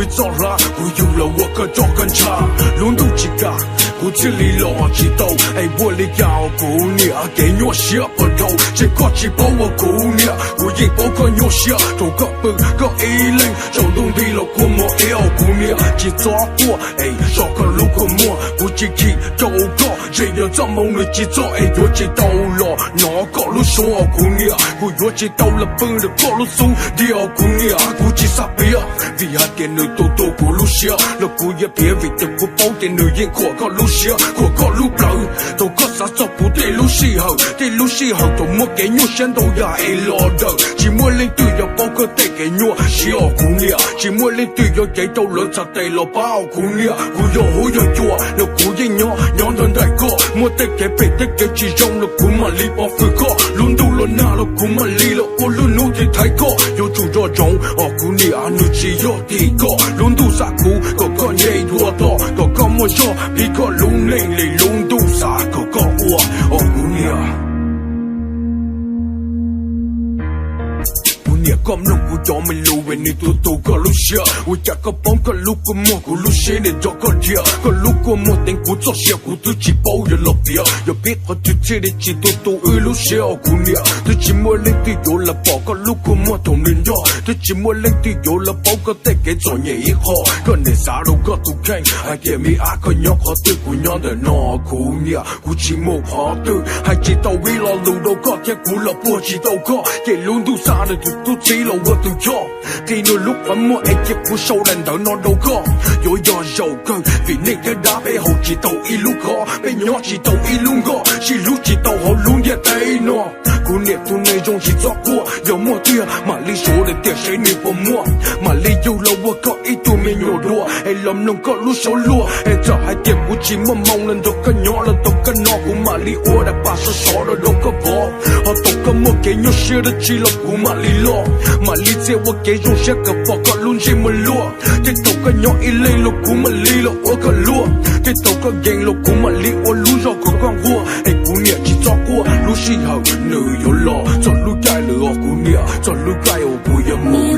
早啦，我有了我个找根茶，轮到几个，我这里老几刀，哎，我的要姑娘，给我写不到，这个只包我姑娘，我也包个我写，做个不个一零，就弄地了我莫要姑娘，只抓我，哎，少个路个莫，我只去走个，这样怎么能只做哎，我只到了，哪个路说姑娘，我只到了本的个路送掉姑娘，我只傻逼啊，为啥点你都多个路写，了我也别为的我包点女人过个路写，过个路不，都个啥做不对路时候，对路时候都莫给我想到呀哎老头，只莫领队要包个带给我小姑娘，只莫领队要给到了才对了包姑娘，我要好要做，了我也娘人大哥，莫得给别得给只用了我嘛里包飞个，轮到了那了我嘛里了我轮路的太高，有主着中哦姑娘你只有第个，轮到啥姑个你多多，个莫说比个龙岭里轮到啥个我哦姑娘。Comme le coup dans mes loups et ni tout au galouchia. Ou y'a que bon que l'eau comme moi, que l'eau chez les gens qu'on dit. Que l'eau comme moi, t'es coup de sorcier, coup de chipo, y'a l'opia. Y'a pire, tu sais les chitoto, et l'eau chez Okunia. Tu dis moi les tuyaux, la porte, que l'eau comme moi, ton ninja. Tu dis moi les tuyaux, la porte, que t'es qu'est son yé, que les salauds, que tout gain. I get me, I can y'en crotter, qu'on y'en de non, Okunia. Gucci mo, hâte. I get au will, la loup, que t'es coup, la porte, chito, que l'eau douce, de tout. 只路我都要，给你路我莫爱结果少人到那都高，有要有个，为你个打背后知道一路高，被鸟知道一路高，是路知道好路也得喏。姑娘姑那种是做过，要么对马里说的点谁你不摸，马里有了我搞一度没有落，哎lâm能搞路手落，哎这还点不起么忙人都个鸟了都个闹，姑马里我的把手少了都个破，好都个莫给鸟写的起了姑马里落。马里在我给用些个报告论这么落，这头个鸟一类了，姑马里了我个落，这头个赢了姑马里我路上个光火，哎姑娘去找过，路时候你有了，走路街了哦姑娘，走路街我不要梦。